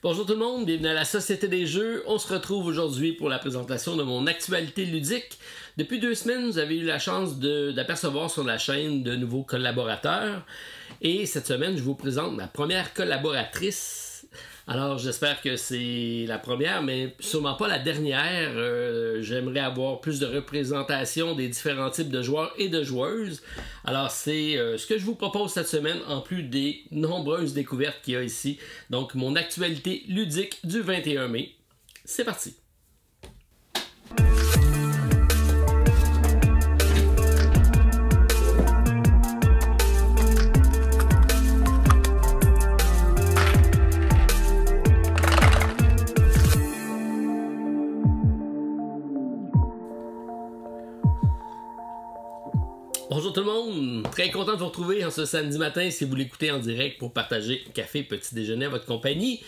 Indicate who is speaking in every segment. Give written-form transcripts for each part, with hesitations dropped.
Speaker 1: Bonjour tout le monde, bienvenue à la Société des Jeux. On se retrouve aujourd'hui pour la présentation de mon actualité ludique. Depuis 2 semaines, vous avez eu la chance d'apercevoir sur la chaîne de nouveaux collaborateurs. Et cette semaine, je vous présente ma première collaboratrice. Alors, j'espère que c'est la première, mais sûrement pas la dernière. J'aimerais avoir plus de représentation des différents types de joueurs et de joueuses. Alors, c'est ce que je vous propose cette semaine, en plus des nombreuses découvertes qu'il y a ici. Donc, mon actualité ludique du 21 mai. C'est parti! Bonjour tout le monde, très content de vous retrouver en ce samedi matin si vous l'écoutez en direct pour partager café, petit déjeuner à votre compagnie.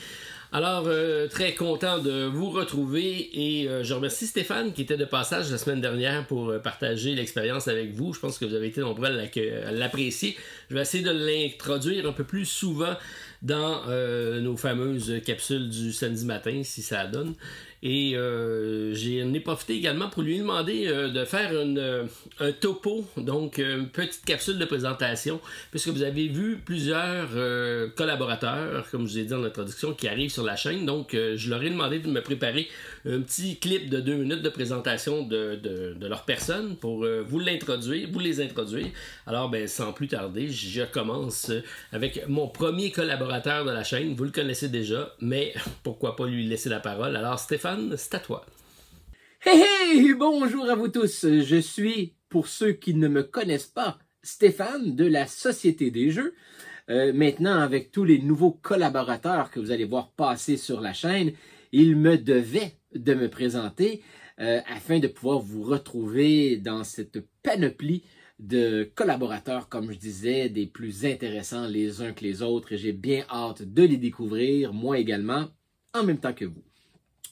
Speaker 1: Alors, très content de vous retrouver et je remercie Stéphane qui était de passage la semaine dernière pour partager l'expérience avec vous. Je pense que vous avez été nombreux à l'apprécier. Je vais essayer de l'introduire un peu plus souvent dans nos fameuses capsules du samedi matin, si ça donne. Et j'en ai profité également pour lui demander de faire un topo, donc une petite capsule de présentation, puisque vous avez vu plusieurs collaborateurs, comme je vous ai dit dans l'introduction, qui arrivent sur la chaîne. Donc, je leur ai demandé de me préparer un petit clip de 2 minutes de présentation de leur personne pour vous les introduire. Alors, ben, sans plus tarder, je commence avec mon premier collaborateur de la chaîne. Vous le connaissez déjà, mais pourquoi pas lui laisser la parole. Alors, Stéphane, c'est à toi.
Speaker 2: Hey hey! Bonjour à vous tous. Je suis, pour ceux qui ne me connaissent pas, Stéphane de la Société des Jeux. Maintenant, avec tous les nouveaux collaborateurs que vous allez voir passer sur la chaîne, il me devait de me présenter afin de pouvoir vous retrouver dans cette panoplie de collaborateurs, comme je disais, des plus intéressants les uns que les autres. Et j'ai bien hâte de les découvrir, moi également, en même temps que vous.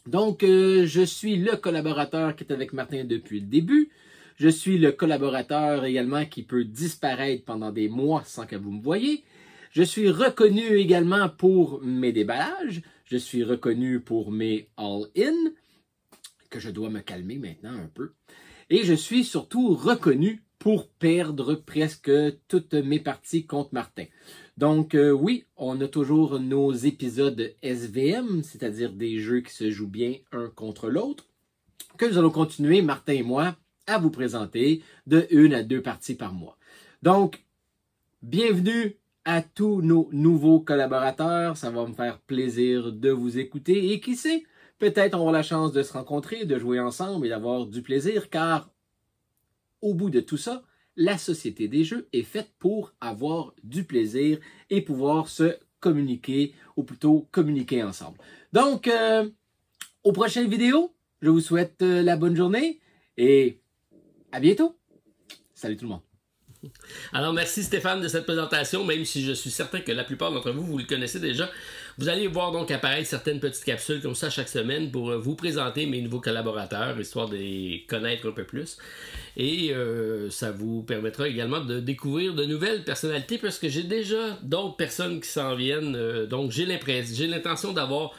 Speaker 2: Donc, je suis le collaborateur qui est avec Martin depuis le début. Je suis le collaborateur également qui peut disparaître pendant des mois sans que vous me voyez. Je suis reconnu également pour mes déballages. Je suis reconnu pour mes all-in, que je dois me calmer maintenant un peu. Et je suis surtout reconnu pour perdre presque toutes mes parties contre Martin. Donc oui, on a toujours nos épisodes SVM, c'est-à-dire des jeux qui se jouent bien un contre l'autre, que nous allons continuer, Martin et moi, à vous présenter de 1 à 2 parties par mois. Donc, bienvenue à tous nos nouveaux collaborateurs. Ça va me faire plaisir de vous écouter et qui sait, peut-être on aura la chance de se rencontrer, de jouer ensemble et d'avoir du plaisir, car au bout de tout ça, la Société des Jeux est faite pour avoir du plaisir et pouvoir se communiquer, ou plutôt communiquer ensemble. Donc, aux prochaines vidéos, je vous souhaite la bonne journée et à bientôt. Salut tout le monde.
Speaker 1: Alors, merci Stéphane de cette présentation, même si je suis certain que la plupart d'entre vous, vous le connaissez déjà. Vous allez voir donc apparaître certaines petites capsules comme ça chaque semaine pour vous présenter mes nouveaux collaborateurs, histoire de les connaître un peu plus. Et ça vous permettra également de découvrir de nouvelles personnalités, parce que j'ai déjà d'autres personnes qui s'en viennent. Donc, j'ai l'intention d'avoir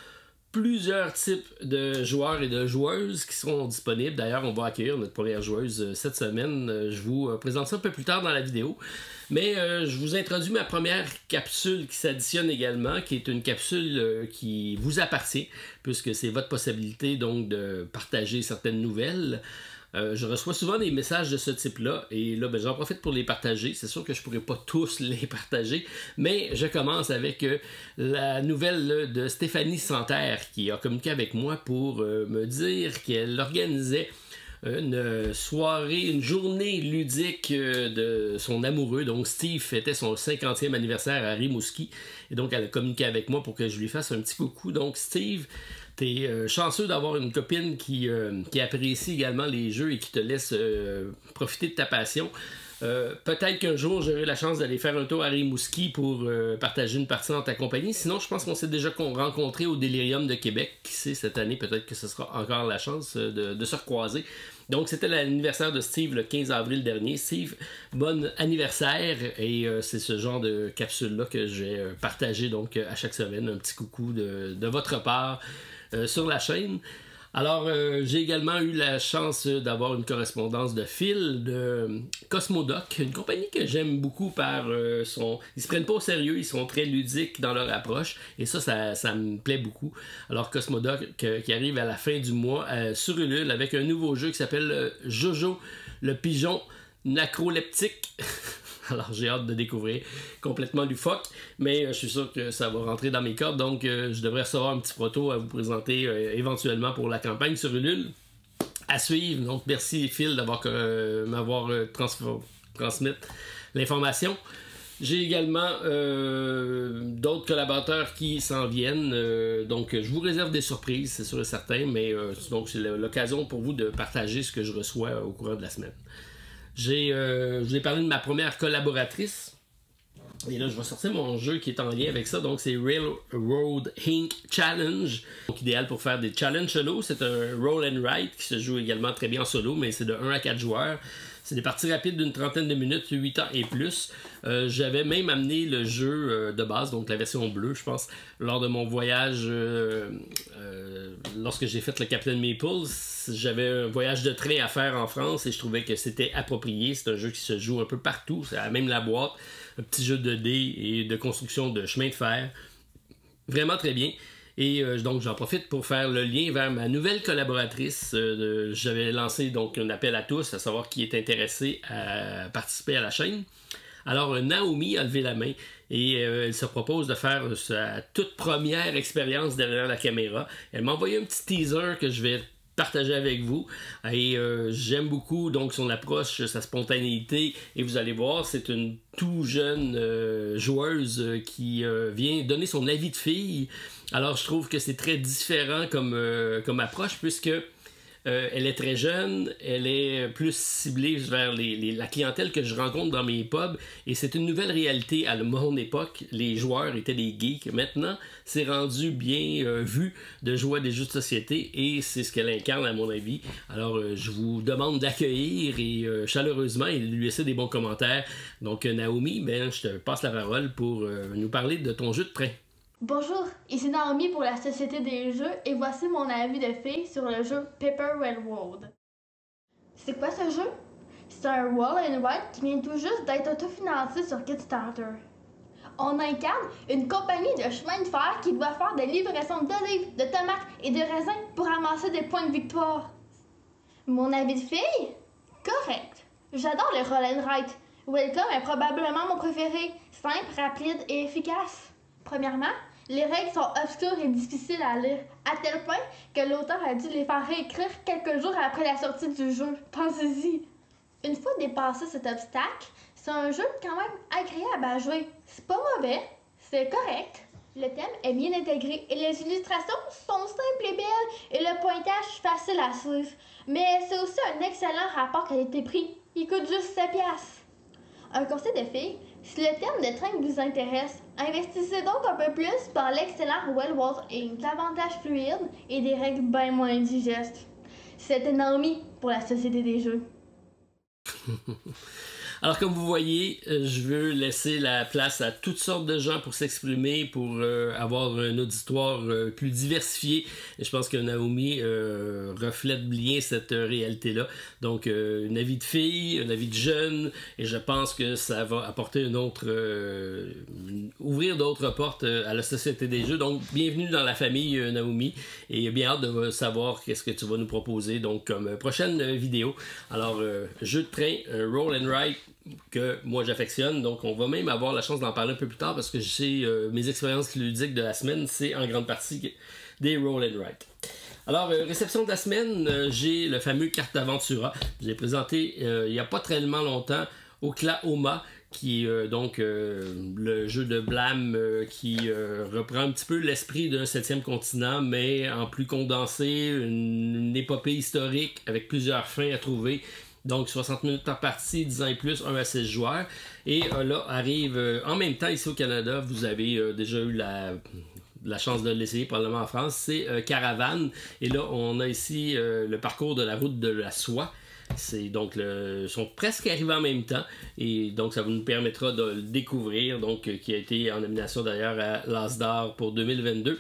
Speaker 1: plusieurs types de joueurs et de joueuses qui seront disponibles. D'ailleurs, on va accueillir notre première joueuse cette semaine. Je vous présente ça un peu plus tard dans la vidéo. Mais je vous introduis ma première capsule qui s'additionne également, qui est une capsule qui vous appartient, puisque c'est votre possibilité donc de partager certaines nouvelles. Je reçois souvent des messages de ce type-là et là, ben, j'en profite pour les partager. C'est sûr que je ne pourrai pas tous les partager, mais je commence avec la nouvelle de Stéphanie Santerre qui a communiqué avec moi pour me dire qu'elle organisait une soirée, une journée ludique de son amoureux. Donc Steve fêtait son 50e anniversaire à Rimouski et donc elle a communiqué avec moi pour que je lui fasse un petit coucou. Donc Steve, t'es chanceux d'avoir une copine qui apprécie également les jeux et qui te laisse profiter de ta passion. Peut-être qu'un jour, j'aurai la chance d'aller faire un tour à Rimouski pour partager une partie dans ta compagnie. Sinon, je pense qu'on s'est déjà rencontrés au Delirium de Québec. Qui sait, cette année, peut-être que ce sera encore la chance de se recroiser. Donc, c'était l'anniversaire de Steve le 15 avril dernier. Steve, bon anniversaire. Et c'est ce genre de capsule-là que j'ai partagé donc, à chaque semaine. Un petit coucou de votre part sur la chaîne. Alors, j'ai également eu la chance d'avoir une correspondance de Phil de Cosmodoc, une compagnie que j'aime beaucoup par son... Ils se prennent pas au sérieux, ils sont très ludiques dans leur approche, et ça me plaît beaucoup. Alors, Cosmodoc qui arrive à la fin du mois sur Ulule avec un nouveau jeu qui s'appelle Jojo, le pigeon nacroleptique. Alors, j'ai hâte de découvrir, complètement loufoque, mais je suis sûr que ça va rentrer dans mes cordes, donc je devrais recevoir un petit proto à vous présenter éventuellement pour la campagne sur Ulule. À suivre, donc merci Phil d'avoir m'avoir transmis l'information. J'ai également d'autres collaborateurs qui s'en viennent, donc je vous réserve des surprises, c'est sûr et certain, mais donc c'est l'occasion pour vous de partager ce que je reçois au courant de la semaine. Je vous ai parlé de ma première collaboratrice. Et là, je vais sortir mon jeu qui est en lien avec ça. Donc, c'est Railroad Inc. Challenge. Donc, idéal pour faire des challenges solo. C'est un roll and write qui se joue également très bien en solo, mais c'est de 1 à 4 joueurs. C'est des parties rapides d'une trentaine de minutes, 8 ans et plus. J'avais même amené le jeu de base, donc la version bleue, je pense, lors de mon voyage. Lorsque j'ai fait le Captain Maples, j'avais un voyage de train à faire en France et je trouvais que c'était approprié. C'est un jeu qui se joue un peu partout, c'est même la boîte. Un petit jeu de dés et de construction de chemin de fer. Vraiment très bien. Et donc j'en profite pour faire le lien vers ma nouvelle collaboratrice. J'avais lancé donc un appel à tous, à savoir qui est intéressé à participer à la chaîne. Alors Naomi a levé la main et elle se propose de faire sa toute première expérience derrière la caméra. Elle m'a envoyé un petit teaser que je vais partager avec vous et j'aime beaucoup donc son approche, sa spontanéité, et vous allez voir, c'est une tout jeune joueuse qui vient donner son avis de fille. Alors je trouve que c'est très différent comme approche, puisque elle est très jeune, elle est plus ciblée vers la clientèle que je rencontre dans mes pubs, et c'est une nouvelle réalité. À mon époque, les joueurs étaient des geeks. Maintenant, c'est rendu bien vu de jouer à des jeux de société, et c'est ce qu'elle incarne à mon avis. Alors, je vous demande d'accueillir et chaleureusement et de lui laisser des bons commentaires. Donc, Naomi, ben, je te passe la parole pour nous parler de ton jeu de train.
Speaker 3: Bonjour, ici Naomi pour la Société des Jeux et voici mon avis de fille sur le jeu Paper Railroad. C'est quoi ce jeu? C'est un roll and write qui vient tout juste d'être autofinancé sur Kickstarter. On incarne une compagnie de chemin de fer qui doit faire des livraisons d'olives, de tomates et de raisins pour ramasser des points de victoire. Mon avis de fille? Correct. J'adore le roll and write. Welcome est probablement mon préféré, simple, rapide et efficace. Premièrement, les règles sont obscures et difficiles à lire, à tel point que l'auteur a dû les faire réécrire quelques jours après la sortie du jeu. Pensez-y! Une fois dépassé cet obstacle, c'est un jeu quand même agréable à jouer. C'est pas mauvais, c'est correct. Le thème est bien intégré et les illustrations sont simples et belles et le pointage facile à suivre. Mais c'est aussi un excellent rapport qualité-prix. Il coûte juste 7$. Un conseil de filles, si le thème de train vous intéresse, investissez donc un peu plus dans l'excellent Railroad Inc. Davantage fluide et des règles bien moins digestes. C'était Naomi pour la Société des Jeux.
Speaker 1: Alors, comme vous voyez, je veux laisser la place à toutes sortes de gens pour s'exprimer, pour avoir un auditoire plus diversifié. Et je pense que Naomi reflète bien cette réalité-là. Donc, un avis de fille, un avis de jeune, et je pense que ça va apporter une autre... ouvrir d'autres portes à la Société des Jeux. Donc, bienvenue dans la famille, Naomi, et bien hâte de savoir qu'est-ce que tu vas nous proposer donc comme prochaine vidéo. Alors, jeu de train, roll and write, que moi j'affectionne, donc on va même avoir la chance d'en parler un peu plus tard parce que j'ai mes expériences ludiques de la semaine, c'est en grande partie des roll and write. Alors, réception de la semaine, j'ai le fameux Carte Aventura. Je l'ai présenté il n'y a pas très longtemps au Oklahoma, qui est donc le jeu de blâme qui reprend un petit peu l'esprit d'un 7e continent, mais en plus condensé, une épopée historique avec plusieurs fins à trouver. Donc 60 minutes par partie, 10 ans et plus, 1 à 6 joueurs. Et là arrive en même temps ici au Canada, vous avez déjà eu la chance de l'essayer probablement en France, c'est Caravane. Et là on a ici le parcours de la route de la soie. C'est donc ils sont presque arrivés en même temps et donc ça vous nous permettra de le découvrir, donc qui a été en nomination d'ailleurs à l'As d'or pour 2022.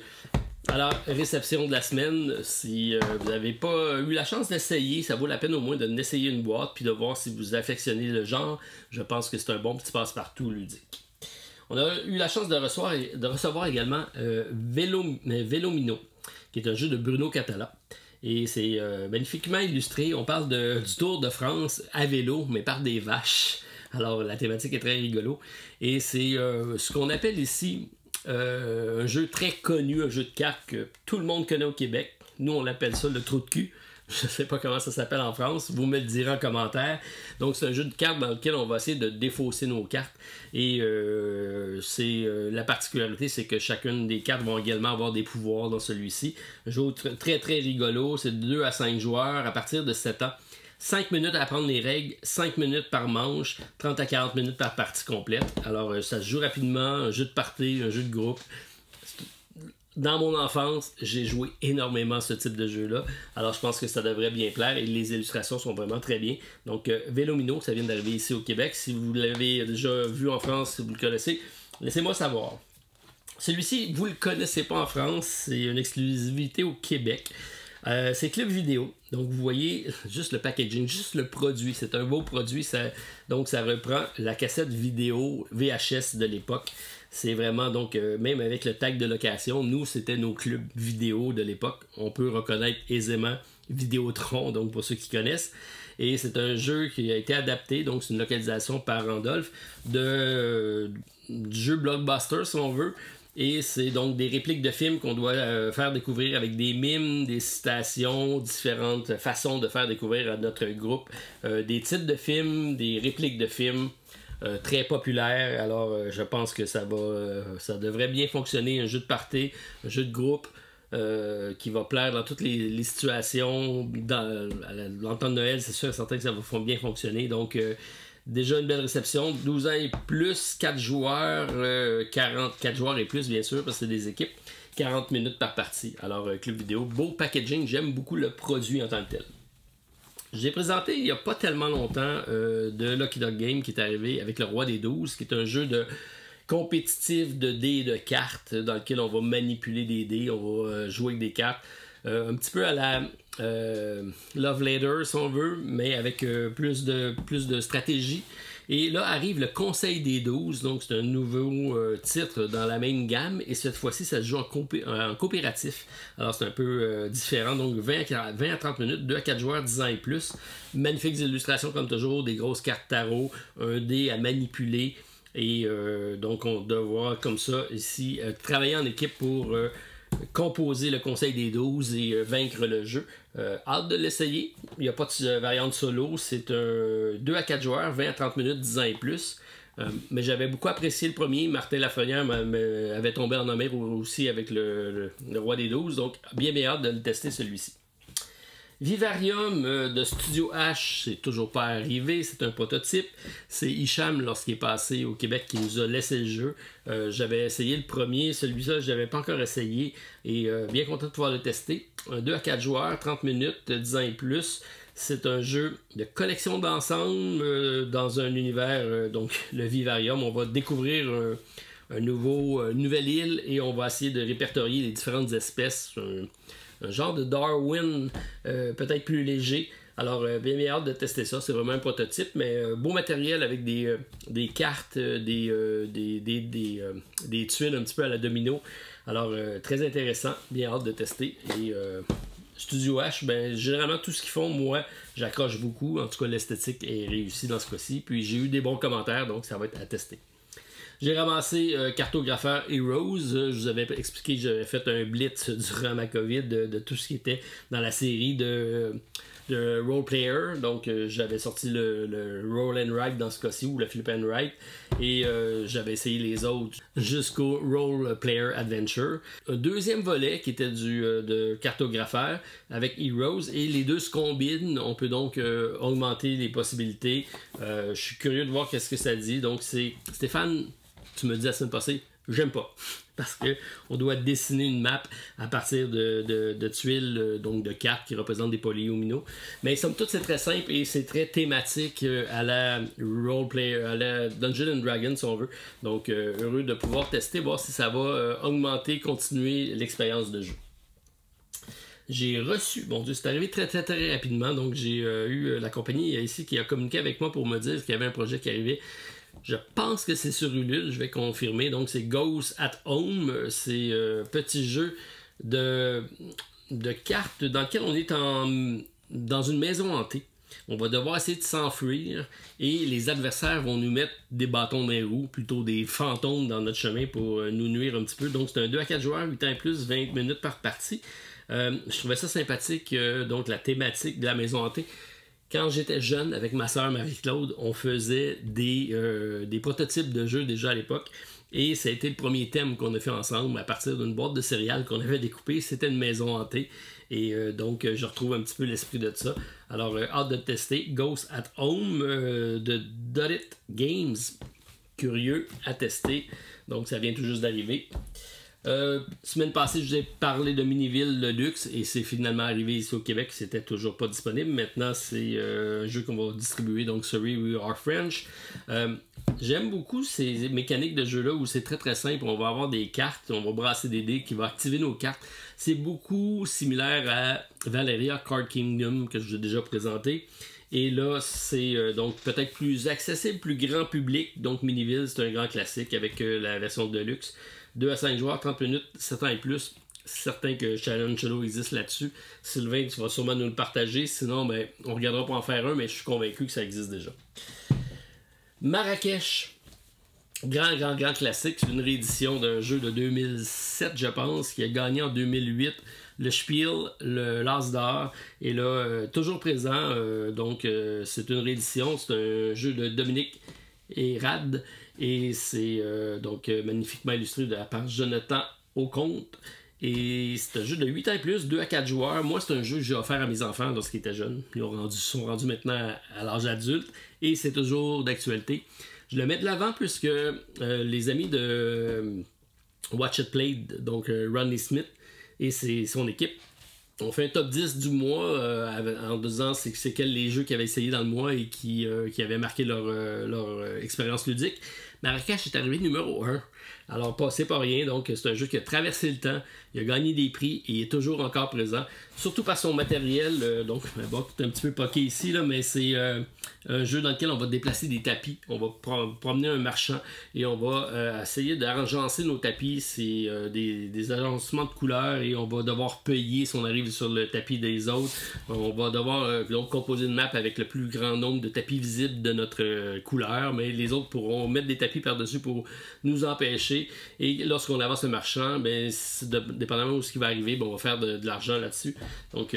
Speaker 1: Alors, réception de la semaine, si vous n'avez pas eu la chance d'essayer, ça vaut la peine au moins de n'essayer une boîte puis de voir si vous affectionnez le genre. Je pense que c'est un bon petit passe-partout ludique. On a eu la chance de recevoir également Vélomino, qui est un jeu de Bruno Catala. Et c'est magnifiquement illustré. On parle du Tour de France à vélo, mais par des vaches. Alors, la thématique est très rigolo. Et c'est ce qu'on appelle ici un jeu très connu, un jeu de cartes que tout le monde connaît au Québec. Nous, on l'appelle ça le trou de cul. Je ne sais pas comment ça s'appelle en France. Vous me le direz en commentaire. Donc, c'est un jeu de cartes dans lequel on va essayer de défausser nos cartes. Et la particularité, c'est que chacune des cartes vont également avoir des pouvoirs dans celui-ci. Un jeu très, très rigolo. C'est de 2 à 5 joueurs à partir de 7 ans. 5 minutes à apprendre les règles, 5 minutes par manche, 30 à 40 minutes par partie complète. Alors, ça se joue rapidement, un jeu de party, un jeu de groupe. Dans mon enfance, j'ai joué énormément à ce type de jeu-là. Alors, je pense que ça devrait bien plaire et les illustrations sont vraiment très bien. Donc, Vélomino, ça vient d'arriver ici au Québec. Si vous l'avez déjà vu en France, si vous le connaissez, laissez-moi savoir. Celui-ci, vous ne le connaissez pas en France, c'est une exclusivité au Québec. C'est Club Vidéo. Donc, vous voyez juste le packaging, juste le produit. C'est un beau produit. Donc, ça reprend la cassette vidéo VHS de l'époque. C'est vraiment, donc, même avec le tag de location, nous, c'était nos clubs vidéo de l'époque. On peut reconnaître aisément Vidéotron, donc pour ceux qui connaissent. Et c'est un jeu qui a été adapté, donc c'est une localisation par Randolph, du jeu Blockbuster, si on veut. Et c'est donc des répliques de films qu'on doit faire découvrir avec des mimes, des citations, différentes façons de faire découvrir à notre groupe des titres de films, des répliques de films très populaires. Alors je pense que ça devrait bien fonctionner, un jeu de party, un jeu de groupe qui va plaire dans toutes les situations. À l'entente de Noël, c'est sûr et certain que ça va bien fonctionner. Donc déjà une belle réception, 12 ans et plus, 4 joueurs, 44 joueurs et plus bien sûr, parce que c'est des équipes, 40 minutes par partie. Alors, Club Vidéo, beau packaging, j'aime beaucoup le produit en tant que tel. J'ai présenté il n'y a pas tellement longtemps de Lucky Dog Game qui est arrivé avec le Roi des 12, qui est un jeu de compétitif de dés et de cartes dans lequel on va manipuler des dés, on va jouer avec des cartes. Un petit peu à la Love Letter si on veut, mais avec plus de stratégie. Et là arrive le Conseil des 12, donc c'est un nouveau titre dans la même gamme, et cette fois-ci ça se joue en coopératif. Alors c'est un peu différent, donc 20 à 30 minutes, 2 à 4 joueurs, 10 ans et plus. Magnifiques illustrations comme toujours, des grosses cartes tarot, un dé à manipuler, et donc on doit voir comme ça ici, travailler en équipe pour composer le Conseil des 12 et vaincre le jeu. Hâte de l'essayer. Il n'y a pas de variante solo. C'est un 2 à 4 joueurs, 20 à 30 minutes, 10 ans et plus. Mais j'avais beaucoup apprécié le premier. Martin Lafrenière avait tombé en amour aussi avec le Roi des 12. Donc, bien hâte de le tester celui-ci. Vivarium de Studio H, c'est toujours pas arrivé, c'est un prototype. C'est Hicham, lorsqu'il est passé au Québec, qui nous a laissé le jeu. J'avais essayé le premier, celui-là, je l'avais pas encore essayé, et bien content de pouvoir le tester. 2 à 4 joueurs, 30 minutes, 10 ans et plus. C'est un jeu de collection d'ensemble dans un univers, donc le Vivarium. On va découvrir une nouvelle île et on va essayer de répertorier les différentes espèces. Un genre de Darwin peut-être plus léger. Alors, bien hâte de tester ça. C'est vraiment un prototype, mais beau matériel avec des cartes, des tuiles un petit peu à la domino. Alors, très intéressant. Bien hâte de tester. Et Studio H, généralement, tout ce qu'ils font, moi, j'accroche beaucoup. En tout cas, l'esthétique est réussie dans ce cas-ci. Puis, j'ai eu des bons commentaires, donc ça va être à tester. J'ai ramassé Cartographeur Heroes. Je vous avais expliqué que j'avais fait un blitz durant ma COVID de tout ce qui était dans la série de Role Player. Donc j'avais sorti le Roll and Write dans ce cas-ci, ou le Flip and Write, et j'avais essayé les autres jusqu'au Role Player Adventure. Un deuxième volet qui était de Cartographeur avec Heroes, et les deux se combinent. On peut donc augmenter les possibilités. Je suis curieux de voir qu'est-ce que ça dit. Donc c'est Stéphane, tu me dis la semaine passée, j'aime pas. Parce qu'on doit dessiner une map à partir de tuiles, donc de cartes qui représentent des polyomino. Mais somme toute, c'est très simple et c'est très thématique à la roleplay, à la Dungeons & Dragons, si on veut. Donc, heureux de pouvoir tester, voir si ça va augmenter, continuer l'expérience de jeu. J'ai reçu, bon Dieu, c'est arrivé très très très rapidement, donc j'ai eu la compagnie ici qui a communiqué avec moi pour me dire qu'il y avait un projet qui arrivait. Je pense que c'est sur Ulule, je vais confirmer. Donc, c'est Ghost at Home. C'est un petit jeu de cartes dans lequel on est dans une maison hantée. On va devoir essayer de s'enfuir et les adversaires vont nous mettre des bâtons dans les roues, plutôt des fantômes dans notre chemin pour nous nuire un petit peu. Donc, c'est un 2 à 4 joueurs, 8 ans et plus, 20 minutes par partie. Je trouvais ça sympathique, donc la thématique de la maison hantée. Quand j'étais jeune, avec ma soeur Marie-Claude, on faisait des prototypes de jeux déjà à l'époque. Et ça a été le premier thème qu'on a fait ensemble à partir d'une boîte de céréales qu'on avait découpée. C'était une maison hantée. Et donc, je retrouve un petit peu l'esprit de ça. Alors, hâte de tester. Ghost at Home de Dotted Games. Curieux à tester. Donc, ça vient tout juste d'arriver. Semaine passée, je vous ai parlé de Miniville le luxe et c'est finalement arrivé ici au Québec. C'était toujours pas disponible. Maintenant, c'est un jeu qu'on va distribuer, donc Sorry We Are French. J'aime beaucoup ces mécaniques de jeu-là où c'est très très simple. On va avoir des cartes, on va brasser des dés qui vont activer nos cartes. C'est beaucoup similaire à Valeria Card Kingdom que je vous ai déjà présenté. Et là, c'est donc peut-être plus accessible, plus grand public. Donc Miniville, c'est un grand classique avec la version de luxe. 2 à 5 joueurs, 30 minutes, 7 ans et plus. C'est certain que Challenge Shadow existe là-dessus. Sylvain, tu vas sûrement nous le partager. Sinon, ben, on regardera pour en faire un, mais je suis convaincu que ça existe déjà. Marrakech. Grand classique. C'est une réédition d'un jeu de 2007, je pense, qui a gagné en 2008 le Spiel, le l'As d'or. Et là, toujours présent. Donc, c'est une réédition. C'est un jeu de Dominique et Rad. Et c'est donc magnifiquement illustré de la part Jonathan Aucomte. Et c'est un jeu de 8 ans et plus, 2 à 4 joueurs. Moi, c'est un jeu que j'ai offert à mes enfants lorsqu'ils étaient jeunes. Ils sont rendus maintenant à l'âge adulte. Et c'est toujours d'actualité. Je le mets de l'avant puisque les amis de Watch It Played, donc Rodney Smith et son équipe, on fait un top 10 du mois en disant c'est quels les jeux qu'ils avaient essayé dans le mois et qui avaient marqué leur expérience ludique. Marrakech est arrivé numéro 1. Alors, c'est pas rien. Donc, c'est un jeu qui a traversé le temps. Il a gagné des prix et il est toujours encore présent. Surtout par son matériel. Donc, bon, c'est un petit peu poqué ici, là, mais c'est un jeu dans lequel on va déplacer des tapis. On va promener un marchand et on va essayer d'agencer nos tapis. C'est des agencements de couleurs et on va devoir payer si on arrive sur le tapis des autres. On va devoir donc composer une map avec le plus grand nombre de tapis visibles de notre couleur, mais les autres pourront mettre des tapis par-dessus pour nous empêcher. Et lorsqu'on avance le marchand, ben, dépendamment de ce qui va arriver, ben, on va faire de l'argent là-dessus. Donc,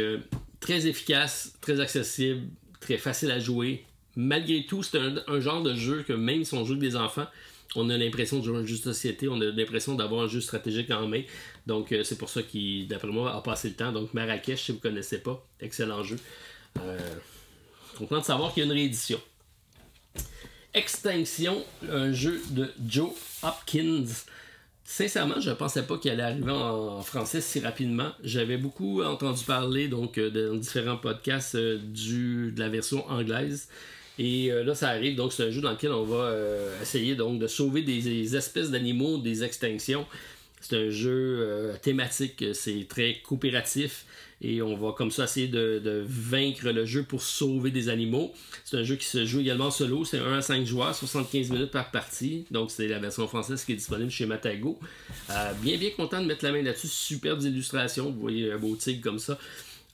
Speaker 1: très efficace, très accessible, très facile à jouer. Malgré tout, c'est un genre de jeu que même si on joue avec des enfants, on a l'impression de jouer à un jeu de société, on a l'impression d'avoir un jeu stratégique en main. Donc, c'est pour ça qu'il, d'après moi, a passé le temps. Donc, Marrakech, si vous ne connaissez pas, excellent jeu. Content de savoir qu'il y a une réédition. Extinction, un jeu de Joe Hopkins. Sincèrement, je ne pensais pas qu'il allait arriver en français si rapidement. J'avais beaucoup entendu parler donc dans différents podcasts de la version anglaise. Et là, ça arrive. Donc, c'est un jeu dans lequel on va essayer donc de sauver des espèces d'animaux des extinctions. C'est un jeu thématique, c'est très coopératif. Et on va comme ça essayer de vaincre le jeu pour sauver des animaux. C'est un jeu qui se joue également solo. C'est 1 à 5 joueurs, 75 minutes par partie. Donc c'est la version française qui est disponible chez Matago. Bien content de mettre la main là-dessus. Superbes illustrations. Vous voyez un beau tigre comme ça.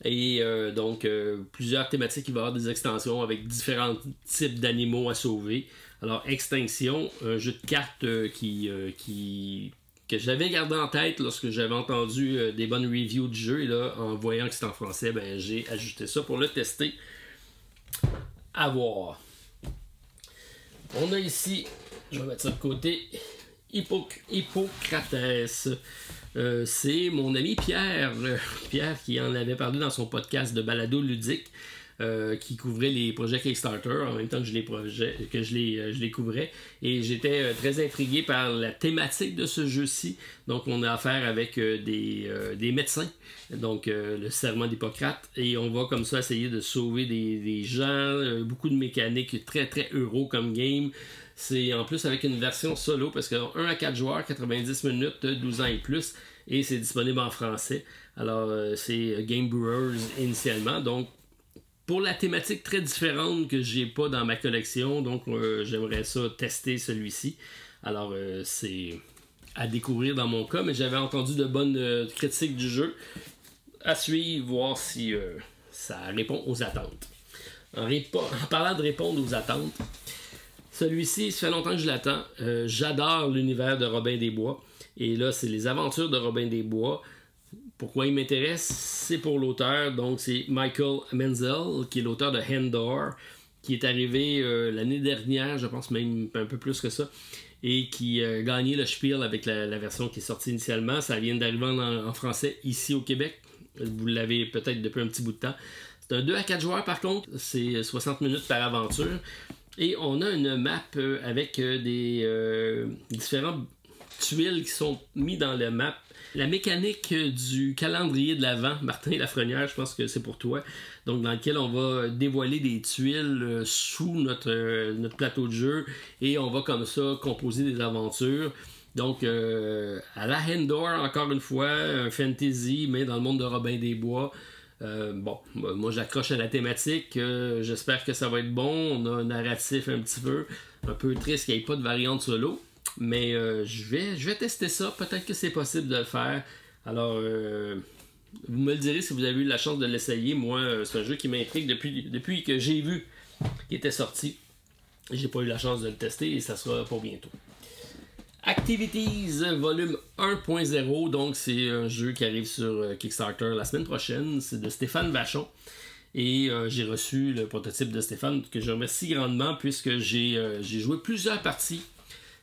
Speaker 1: Et donc plusieurs thématiques. Il va y avoir des extensions avec différents types d'animaux à sauver. Alors, Extinction, un jeu de cartes que j'avais gardé en tête lorsque j'avais entendu des bonnes reviews du jeu. Et là, en voyant que c'était en français, ben, j'ai ajouté ça pour le tester. À voir. On a ici, je vais mettre ça de côté, Hippocrates. C'est mon ami Pierre. Pierre qui en avait parlé dans son podcast de balado ludique. Qui couvrait les projets Kickstarter en même temps que je les couvrais, et j'étais très intrigué par la thématique de ce jeu-ci. Donc on a affaire avec des médecins, donc le serment d'Hippocrate, et on va comme ça essayer de sauver des gens, beaucoup de mécaniques, très très euro comme game. C'est en plus avec une version solo, parce que 1 à 4 joueurs, 90 minutes, 12 ans et plus, et c'est disponible en français. Alors c'est Game Brewers initialement, donc pour la thématique très différente que j'ai pas dans ma collection, donc j'aimerais ça tester celui-ci. Alors c'est à découvrir dans mon cas, mais j'avais entendu de bonnes critiques du jeu. À suivre, voir si ça répond aux attentes. En parlant de répondre aux attentes, celui-ci, ça fait longtemps que je l'attends. J'adore l'univers de Robin des Bois. Et là, c'est les aventures de Robin des Bois. Pourquoi il m'intéresse? C'est pour l'auteur, donc c'est Michael Menzel, qui est l'auteur de Endor, qui est arrivé l'année dernière, je pense même un peu plus que ça, et qui a gagné le Spiel avec la version qui est sortie initialement. Ça vient d'arriver en français ici au Québec. Vous l'avez peut-être depuis un petit bout de temps. C'est un 2 à 4 joueurs par contre, c'est 60 minutes par aventure. Et on a une map avec des différentes tuiles qui sont mises dans la map. La mécanique du calendrier de l'Avent, Martin Lafrenière, je pense que c'est pour toi, donc dans lequel on va dévoiler des tuiles sous notre plateau de jeu, et on va comme ça composer des aventures. Donc à la Endor, encore une fois, un fantasy, mais dans le monde de Robin des Bois. Moi j'accroche à la thématique, j'espère que ça va être bon. On a un narratif un peu triste qu'il n'y ait pas de variante solo. Mais je vais tester ça. Peut-être que c'est possible de le faire. Alors, vous me le direz si vous avez eu la chance de l'essayer. Moi, c'est un jeu qui m'intrigue depuis que j'ai vu qu'il était sorti. J'ai pas eu la chance de le tester et ça sera pour bientôt. Activities volume 1.0. Donc, c'est un jeu qui arrive sur Kickstarter la semaine prochaine. C'est de Stéphane Vachon. Et j'ai reçu le prototype de Stéphane que je remercie grandement puisque j'ai joué plusieurs parties.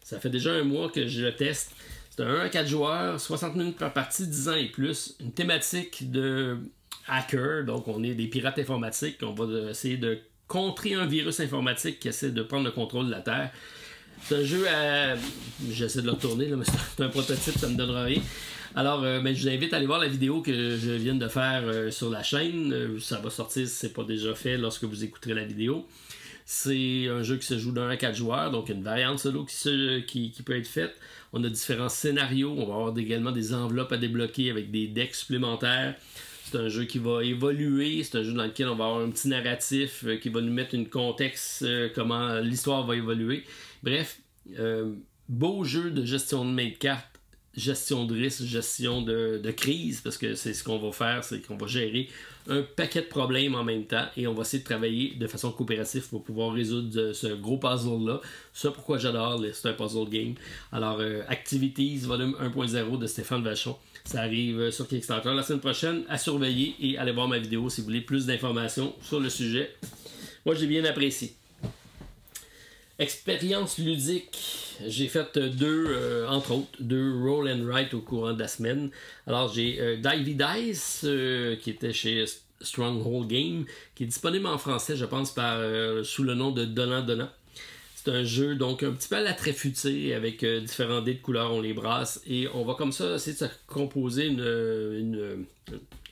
Speaker 1: Ça fait déjà un mois que je le teste. C'est un 1 à 4 joueurs, 60 minutes par partie, 10 ans et plus. Une thématique de hacker, donc on est des pirates informatiques. On va essayer de contrer un virus informatique qui essaie de prendre le contrôle de la Terre. C'est un jeu à... J'essaie de le retourner, là, mais c'est un prototype, ça me donnera rien. Alors, je vous invite à aller voir la vidéo que je viens de faire sur la chaîne. Ça va sortir si ce n'est pas déjà fait lorsque vous écouterez la vidéo. C'est un jeu qui se joue d'1 à 4 joueurs, donc une variante solo qui peut être faite. On a différents scénarios, on va avoir également des enveloppes à débloquer avec des decks supplémentaires. C'est un jeu qui va évoluer, c'est un jeu dans lequel on va avoir un petit narratif qui va nous mettre une contexte, comment l'histoire va évoluer. Bref, beau jeu de gestion de main de cartes, gestion de risque, gestion de crise, parce que c'est ce qu'on va faire, c'est qu'on va gérer un paquet de problèmes en même temps et on va essayer de travailler de façon coopérative pour pouvoir résoudre ce gros puzzle-là. C'est pourquoi j'adore, c'est un puzzle game. Alors, Activities, volume 1.0 de Stéphane Vachon. Ça arrive sur Kickstarter la semaine prochaine, à surveiller et allez voir ma vidéo si vous voulez plus d'informations sur le sujet. Moi, j'ai bien apprécié. Expérience ludique, j'ai fait entre autres, deux roll and write au courant de la semaine. Alors j'ai Divey Dice, qui était chez Stronghold Game, qui est disponible en français, je pense, sous le nom de Donnant. C'est un jeu donc un petit peu à la Tréfuté, avec différents dés de couleurs, on les brasse, et on va comme ça essayer de se composer une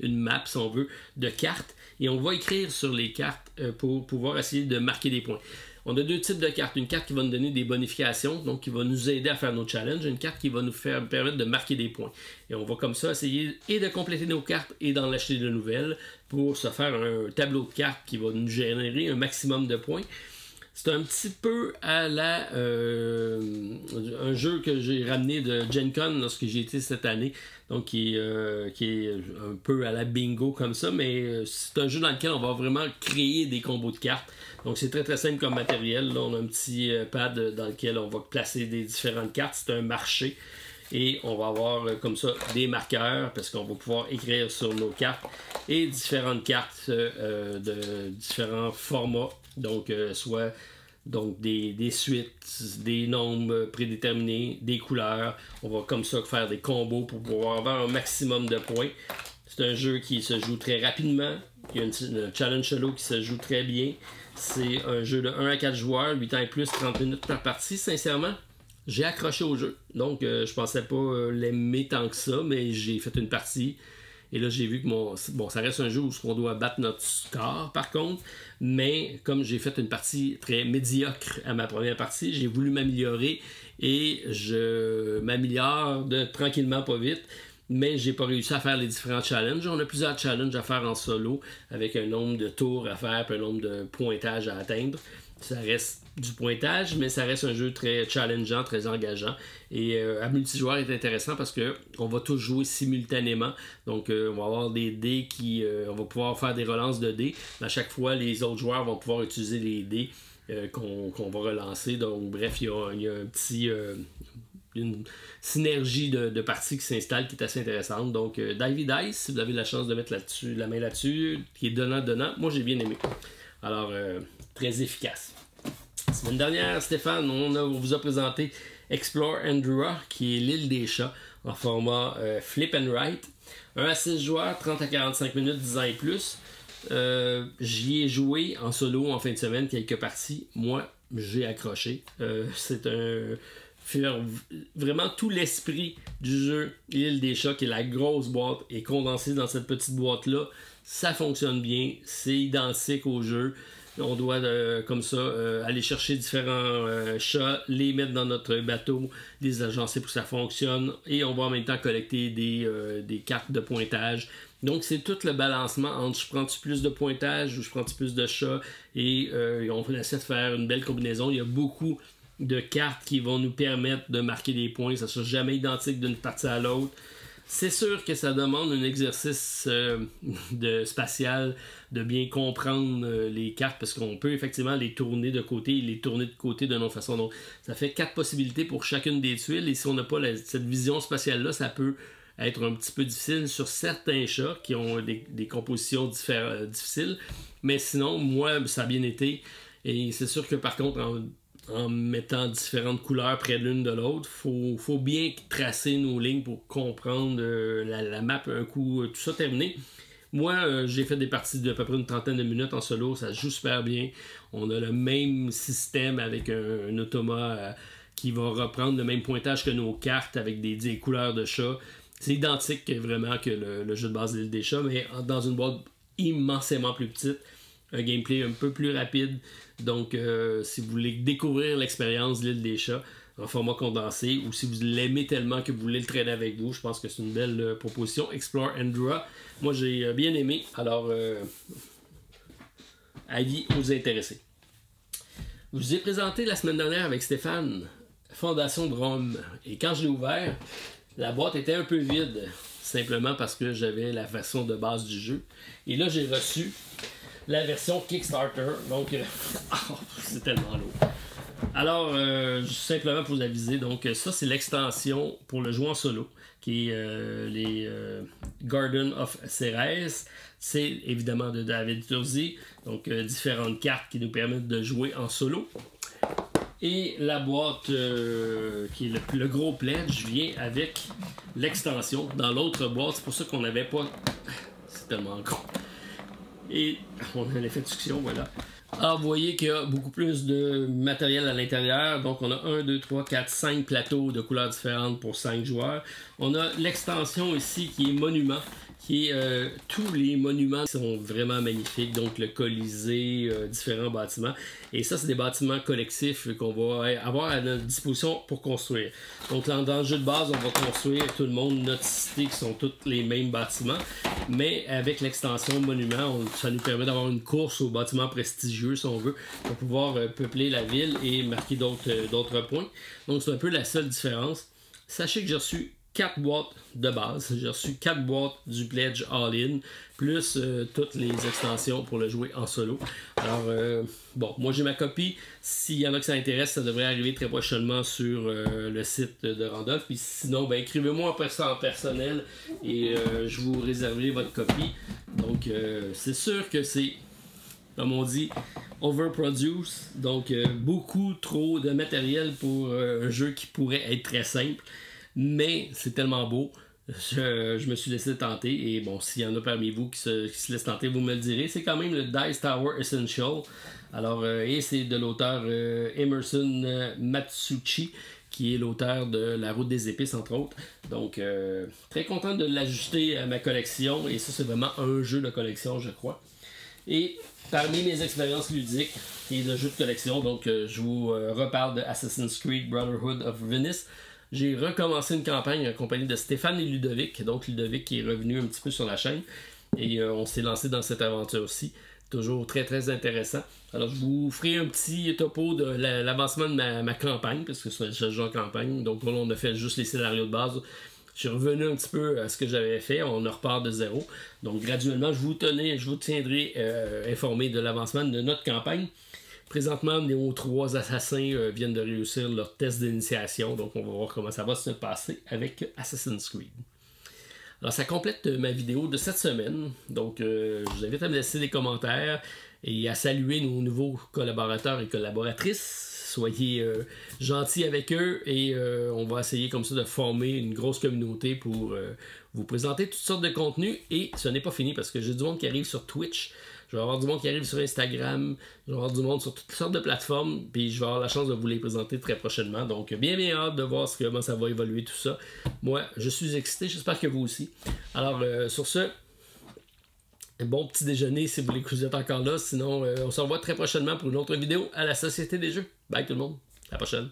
Speaker 1: map, si on veut, de cartes, et on va écrire sur les cartes pour pouvoir essayer de marquer des points. On a deux types de cartes. Une carte qui va nous donner des bonifications, donc qui va nous aider à faire nos challenges. Une carte qui va nous permettre de marquer des points. Et on va comme ça essayer et de compléter nos cartes et d'en acheter de nouvelles pour se faire un tableau de cartes qui va nous générer un maximum de points. C'est un petit peu à la un jeu que j'ai ramené de Gen Con lorsque j'ai été cette année, donc qui est un peu à la bingo comme ça, mais c'est un jeu dans lequel on va vraiment créer des combos de cartes. Donc c'est très très simple comme matériel. Là, on a un petit pad dans lequel on va placer des différentes cartes. C'est un marché. Et on va avoir comme ça des marqueurs parce qu'on va pouvoir écrire sur nos cartes et différentes cartes de différents formats. Donc soit des suites, des nombres prédéterminés, des couleurs. On va comme ça faire des combos pour pouvoir avoir un maximum de points. C'est un jeu qui se joue très rapidement. Il y a une challenge solo qui se joue très bien. C'est un jeu de 1 à 4 joueurs, 8 ans et plus, 30 minutes par partie. Sincèrement, j'ai accroché au jeu. Donc, je pensais pas l'aimer tant que ça, mais j'ai fait une partie. Et là, j'ai vu que ça reste un jeu où on doit battre notre score, par contre. Mais comme j'ai fait une partie très médiocre à ma première partie, j'ai voulu m'améliorer. Et je m'améliore tranquillement, pas vite. Mais j'ai pas réussi à faire les différents challenges. On a plusieurs challenges à faire en solo, avec un nombre de tours à faire, puis un nombre de pointages à atteindre. Ça reste du pointage, mais ça reste un jeu très challengeant, très engageant. Et à multijoueur est intéressant parce qu'on va tous jouer simultanément. Donc on va avoir des dés on va pouvoir faire des relances de dés. Mais à chaque fois, les autres joueurs vont pouvoir utiliser les dés qu'on va relancer. Donc bref, il y a un petit... une synergie de parties qui s'installe qui est assez intéressante. Donc Divey Dice, si vous avez la chance de mettre la main là-dessus, qui est donnant-donnant, moi j'ai bien aimé. Alors, très efficace. Semaine dernière, Stéphane, on vous a présenté Explore Endura, qui est l'île des chats, en format flip and write. 1 à 6 joueurs, 30 à 45 minutes, 10 ans et plus. J'y ai joué en solo en fin de semaine, quelques parties. Moi, j'ai accroché. C'est vraiment tout l'esprit du jeu l'île des chats, qui est la grosse boîte, est condensé dans cette petite boîte-là. Ça fonctionne bien, c'est identique au jeu. On doit, comme ça, aller chercher différents chats, les mettre dans notre bateau, les agencer pour que ça fonctionne, et on va en même temps collecter des cartes de pointage. Donc, c'est tout le balancement entre je prends-tu plus de pointage ou je prends-tu plus de chats, et on essaie de faire une belle combinaison. Il y a beaucoup de cartes qui vont nous permettre de marquer des points. Ça ne sera jamais identique d'une partie à l'autre. C'est sûr que ça demande un exercice spatial de bien comprendre les cartes parce qu'on peut effectivement les tourner de côté et les tourner de côté d'une autre façon. Donc, ça fait 4 possibilités pour chacune des tuiles et si on n'a pas cette vision spatiale-là, ça peut être un petit peu difficile sur certains chats qui ont des compositions difficiles. Mais sinon, moi, ça a bien été. Et c'est sûr que par contre, en mettant différentes couleurs près l'une de l'autre, faut bien tracer nos lignes pour comprendre la map un coup tout ça terminé. Moi, j'ai fait des parties d'à peu près une trentaine de minutes en solo, ça se joue super bien. On a le même système avec un automa qui va reprendre le même pointage que nos cartes avec des couleurs de chat. C'est identique vraiment que le jeu de base de l'île des chats, mais dans une boîte immensément plus petite. Un gameplay un peu plus rapide. Donc, si vous voulez découvrir l'expérience de l'île des chats en format condensé ou si vous l'aimez tellement que vous voulez le traîner avec vous, je pense que c'est une belle proposition. Explore Endura. Moi, j'ai bien aimé. Alors, avis aux intéressés. Je vous ai présenté la semaine dernière avec Stéphane Fondation de Rome. Et quand je l'ai ouvert, la boîte était un peu vide. Simplement parce que j'avais la version de base du jeu. Et là, j'ai reçu la version Kickstarter, donc c'est tellement lourd. Alors, simplement pour vous aviser, donc ça c'est l'extension pour le joueur en solo, qui est les Garden of Ceres. C'est évidemment de David Turzi, donc différentes cartes qui nous permettent de jouer en solo. Et la boîte qui est le gros pledge vient avec l'extension. Dans l'autre boîte, c'est pour ça qu'on n'avait pas... C'est tellement gros. Et on a l'effet de succion, voilà. Alors, vous voyez qu'il y a beaucoup plus de matériel à l'intérieur. Donc, on a 1, 2, 3, 4, 5 plateaux de couleurs différentes pour 5 joueurs. On a l'extension ici qui est monument, qui est tous les monuments qui sont vraiment magnifiques. Donc, le Colisée, différents bâtiments. Et ça, c'est des bâtiments collectifs qu'on va avoir à notre disposition pour construire. Donc, dans le jeu de base, on va construire tout le monde, notre cité, qui sont tous les mêmes bâtiments. mais avec l'extension Monument, ça nous permet d'avoir une course aux bâtiments prestigieux, si on veut, pour pouvoir peupler la ville et marquer d'autres points. Donc c'est un peu la seule différence. Sachez que j'ai reçu 4 boîtes de base. J'ai reçu 4 boîtes du Pledge All-In, plus toutes les extensions pour le jouer en solo. Alors, bon, moi j'ai ma copie. S'il y en a que ça intéresse, ça devrait arriver très prochainement sur le site de Randolph. Puis sinon, ben, écrivez-moi en personnel et je vous réserverai votre copie. Donc, c'est sûr que c'est, comme on dit, overproduce. Donc, beaucoup trop de matériel pour un jeu qui pourrait être très simple. Mais c'est tellement beau, je me suis laissé tenter. Et bon, s'il y en a parmi vous qui se laissent tenter, vous me le direz. C'est quand même le Dice Tower Essential. Alors, et c'est de l'auteur Emerson Matsuuchi, qui est l'auteur de La Route des Épices, entre autres. Donc, très content de l'ajouter à ma collection. Et ça, c'est vraiment un jeu de collection, je crois. Et parmi mes expériences ludiques et de jeux de collection, donc je vous reparle de Assassin's Creed Brotherhood of Venice. J'ai recommencé une campagne en compagnie de Stéphane et Ludovic. Donc Ludovic qui est revenu un petit peu sur la chaîne. Et on s'est lancé dans cette aventure-ci. Toujours très très intéressant. Alors je vous ferai un petit topo de l'avancement de ma campagne. Parce que je joue en campagne. Donc là on a fait juste les scénarios de base. Je suis revenu un petit peu à ce que j'avais fait. On repart de zéro. Donc graduellement je vous tiendrai informé de l'avancement de notre campagne. Présentement, nos 3 assassins viennent de réussir leur test d'initiation, donc on va voir comment ça va se passer avec Assassin's Creed. Alors ça complète ma vidéo de cette semaine, donc je vous invite à me laisser des commentaires et à saluer nos nouveaux collaborateurs et collaboratrices. Soyez gentils avec eux et on va essayer comme ça de former une grosse communauté pour vous présenter toutes sortes de contenus. Et ce n'est pas fini parce que j'ai du monde qui arrive sur Twitch. Je vais avoir du monde qui arrive sur Instagram, je vais avoir du monde sur toutes sortes de plateformes, puis je vais avoir la chance de vous les présenter très prochainement. Donc, bien hâte de voir comment ça va évoluer tout ça. Moi, je suis excité, j'espère que vous aussi. Alors, sur ce, bon petit déjeuner si vous êtes encore là. Sinon, on se revoit très prochainement pour une autre vidéo à la Société des Jeux. Bye tout le monde, à la prochaine.